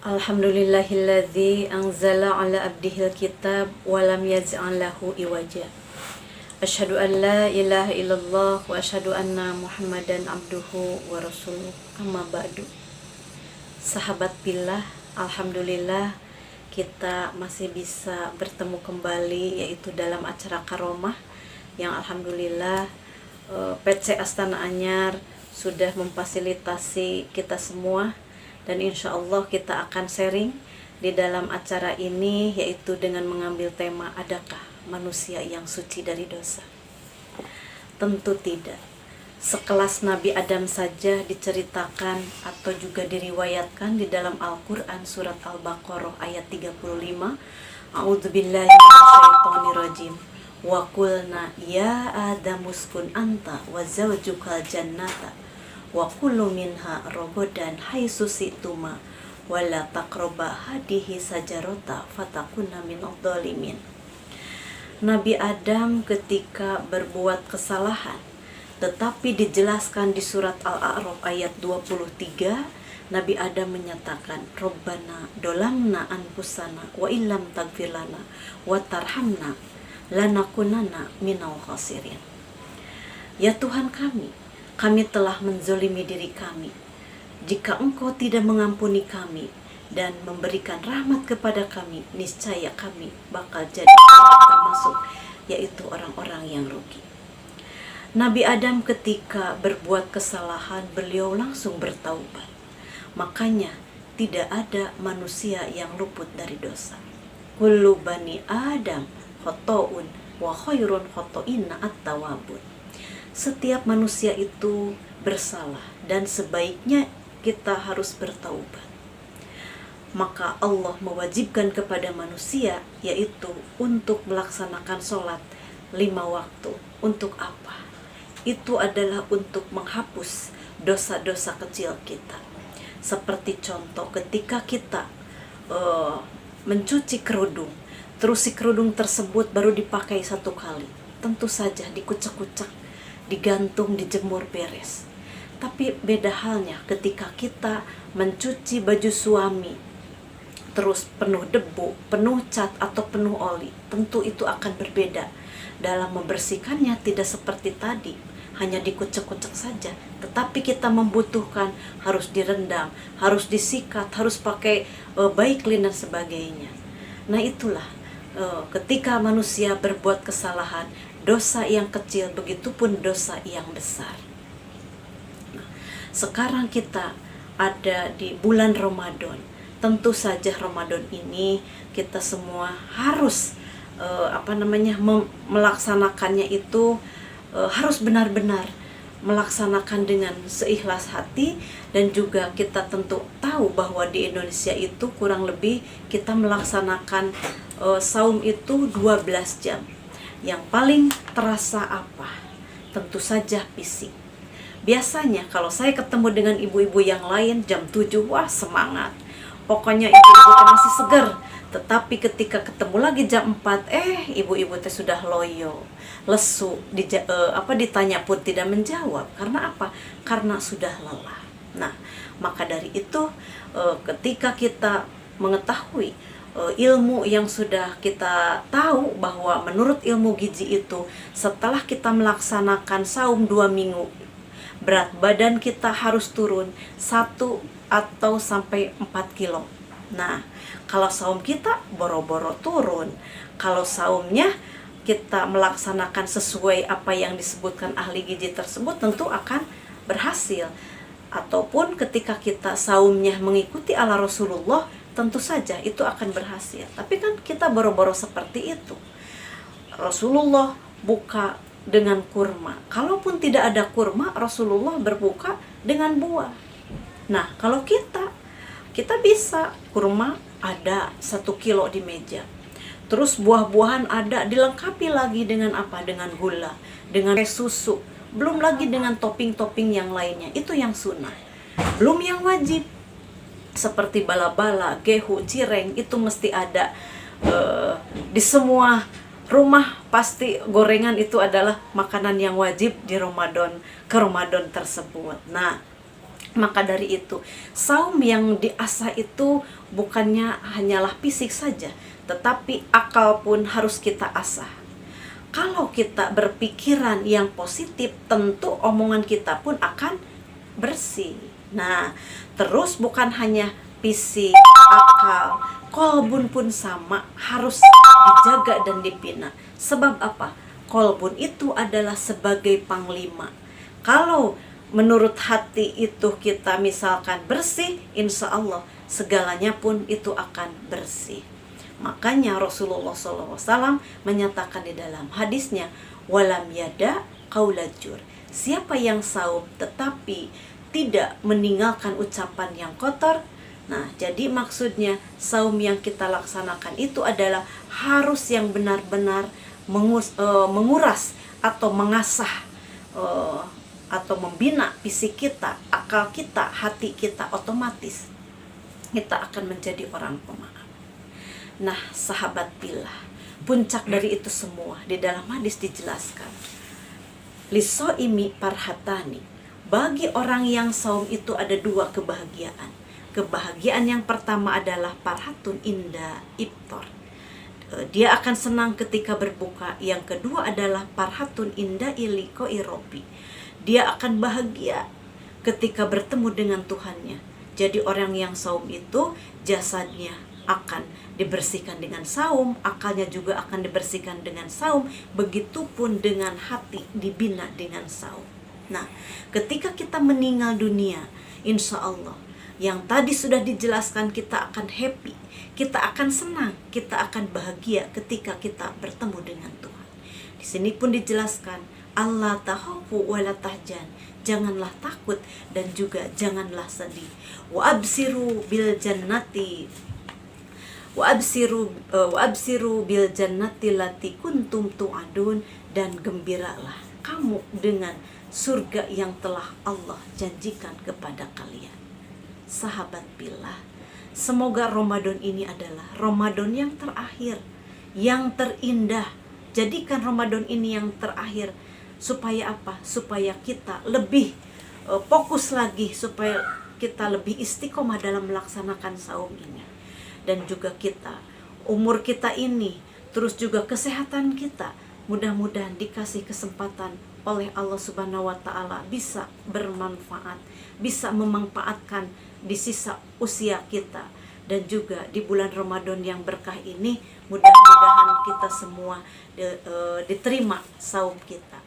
Alhamdulillahilladzi anzala ala abdihil kitab walam yaj'al lahu iwaja. Asyhadu an la ilaha illallah wa asyhadu anna Muhammadan abduhu wa rasuluh. Amma ba'du. Sahabat billah, alhamdulillah kita masih bisa bertemu kembali, yaitu dalam acara Karomah yang alhamdulillah PC Astana Anyar sudah memfasilitasi kita semua. Dan insya Allah kita akan sharing di dalam acara ini, yaitu dengan mengambil tema, adakah manusia yang suci dari dosa? Tentu tidak. Sekelas Nabi Adam saja diceritakan atau juga diriwayatkan di dalam Al-Quran surat Al-Baqarah ayat 35. A'udzubillahi minasyaitonirrajim. Wa qulna ya Adamu uskun anta wa zawjukal jannata wa kullu minha rogodan haitsu si'tuma wala taqraba hadihi sajarota fatakuna minadh dhalimin. Nabi Adam ketika berbuat kesalahan, tetapi dijelaskan di surat Al-A'raf ayat 23, Nabi Adam menyatakan, Rabbana dolamna anfusana wa illam taghfir lana wa tarhamna lanakunanna minal khasirin. Ya Tuhan kami telah menzolimi diri kami. Jika Engkau tidak mengampuni kami dan memberikan rahmat kepada kami, niscaya kami bakal jadi orang termasuk, yaitu orang-orang yang rugi. Nabi Adam ketika berbuat kesalahan, beliau langsung bertaubat. Makanya tidak ada manusia yang luput dari dosa. Kullu bani Adam khotoun wa khairun khotoina at-tawwabun. Setiap manusia itu bersalah dan sebaiknya kita harus bertaubat. Maka Allah mewajibkan kepada manusia, yaitu untuk melaksanakan sholat 5 waktu. Untuk apa? Itu adalah untuk menghapus dosa-dosa kecil kita. Seperti contoh ketika kita mencuci kerudung, terus si kerudung tersebut baru dipakai 1 kali, tentu saja dikucek-kucek, digantung, dijemur, beres. Tapi beda halnya ketika kita mencuci baju suami, terus penuh debu, penuh cat atau penuh oli, tentu itu akan berbeda. Dalam membersihkannya tidak seperti tadi, hanya dikucek-kucek saja, tetapi kita membutuhkan harus direndam, harus disikat, harus pakai baik clean dan sebagainya. Nah itulah ketika manusia berbuat kesalahan, dosa yang kecil, begitupun dosa yang besar. Nah, sekarang kita ada di bulan Ramadan. Tentu saja Ramadan ini kita semua harus melaksanakannya itu harus benar-benar melaksanakan dengan seikhlas hati. Dan juga kita tentu tahu bahwa di Indonesia itu kurang lebih kita melaksanakan saum itu 12 jam. Yang paling terasa apa? Tentu saja fisik. Biasanya kalau saya ketemu dengan ibu-ibu yang lain jam 7, wah semangat. Pokoknya ibu-ibu masih seger. Tetapi ketika ketemu lagi jam 4, ibu-ibu teh sudah loyo, lesu, ditanya pun tidak menjawab. Karena apa? Karena sudah lelah. Nah, maka dari itu ketika kita mengetahui ilmu yang sudah kita tahu bahwa menurut ilmu gizi itu setelah kita melaksanakan saum 2 minggu, berat badan kita harus turun 1 atau sampai 4 kilo. Nah, kalau saum kita boro-boro turun, kalau saumnya kita melaksanakan sesuai apa yang disebutkan ahli gizi tersebut, tentu akan berhasil. Ataupun ketika kita saumnya mengikuti ala Rasulullah, tentu saja itu akan berhasil. Tapi kan kita boro-boro seperti itu. Rasulullah buka dengan kurma. Kalaupun tidak ada kurma, Rasulullah berbuka dengan buah. Nah, kalau kita bisa kurma ada 1 kilo di meja. Terus buah-buahan ada, dilengkapi lagi dengan apa? Dengan gula, dengan susu. Belum lagi dengan topping-topping yang lainnya. Itu yang sunnah. Belum yang wajib. Seperti bala-bala, gehu, cireng, itu mesti ada di semua rumah. Pasti gorengan itu adalah makanan yang wajib di Ramadan, ke Ramadan tersebut. Nah, Maka dari itu, saum yang diasah itu bukannya hanyalah fisik saja, tetapi akal pun harus kita asah. Kalau kita berpikiran yang positif, tentu omongan kita pun akan bersih. Nah, terus bukan hanya fisik, akal, kolbun pun sama, harus dijaga dan dibina. Sebab apa? Kolbun itu adalah sebagai panglima. Kalau menurut hati itu kita misalkan bersih, insya Allah segalanya pun itu akan bersih. Makanya Rasulullah SAW menyatakan di dalam hadisnya, walam yada qaulajur, siapa yang saum tetapi tidak meninggalkan ucapan yang kotor. Nah, jadi maksudnya saum yang kita laksanakan itu adalah harus yang benar-benar menguras atau mengasah atau membina fisik kita, akal kita, hati kita, otomatis kita akan menjadi orang pemaaf. Nah, sahabat billah, puncak dari itu semua di dalam hadis dijelaskan, lisoimi parhatani, bagi orang yang saum itu ada dua kebahagiaan. Kebahagiaan yang pertama adalah parhatun inda iftar, dia akan senang ketika berbuka. Yang kedua adalah parhatun inda iliko irobi, dia akan bahagia ketika bertemu dengan Tuhannya. Jadi orang yang saum itu jasadnya akan dibersihkan dengan saum, akalnya juga akan dibersihkan dengan saum, begitupun dengan hati dibina dengan saum. Nah, ketika kita meninggal dunia, insya Allah yang tadi sudah dijelaskan, kita akan happy, kita akan senang, kita akan bahagia ketika kita bertemu dengan Tuhan. Di sini pun dijelaskan, Allah tahafu wala tahjan, janganlah takut dan juga janganlah sedih. Wa absiru bil jannati bil jannati lati kuntum tu'adun, dan gembiralah kamu dengan surga yang telah Allah janjikan kepada kalian. Sahabat billah, semoga Ramadan ini adalah Ramadan yang terakhir, yang terindah. Jadikan Ramadan ini yang terakhir. Supaya apa? Supaya kita lebih fokus lagi, supaya kita lebih istiqomah dalam melaksanakan saum ini. Dan juga kita, umur kita ini, terus juga kesehatan kita, mudah-mudahan dikasih kesempatan oleh Allah Subhanahu wa Ta'ala bisa bermanfaat, bisa memanfaatkan di sisa usia kita. Dan juga di bulan Ramadan yang berkah ini, mudah-mudahan kita semua diterima saum kita.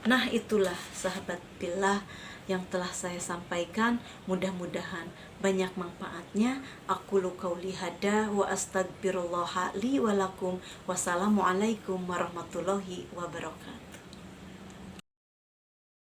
Nah, itulah sahabat billah yang telah saya sampaikan, mudah-mudahan banyak manfaatnya. Aqulu qauli hada wa astagfirullaha li wa lakum. Wassalamualaikum warahmatullahi wabarakatuh.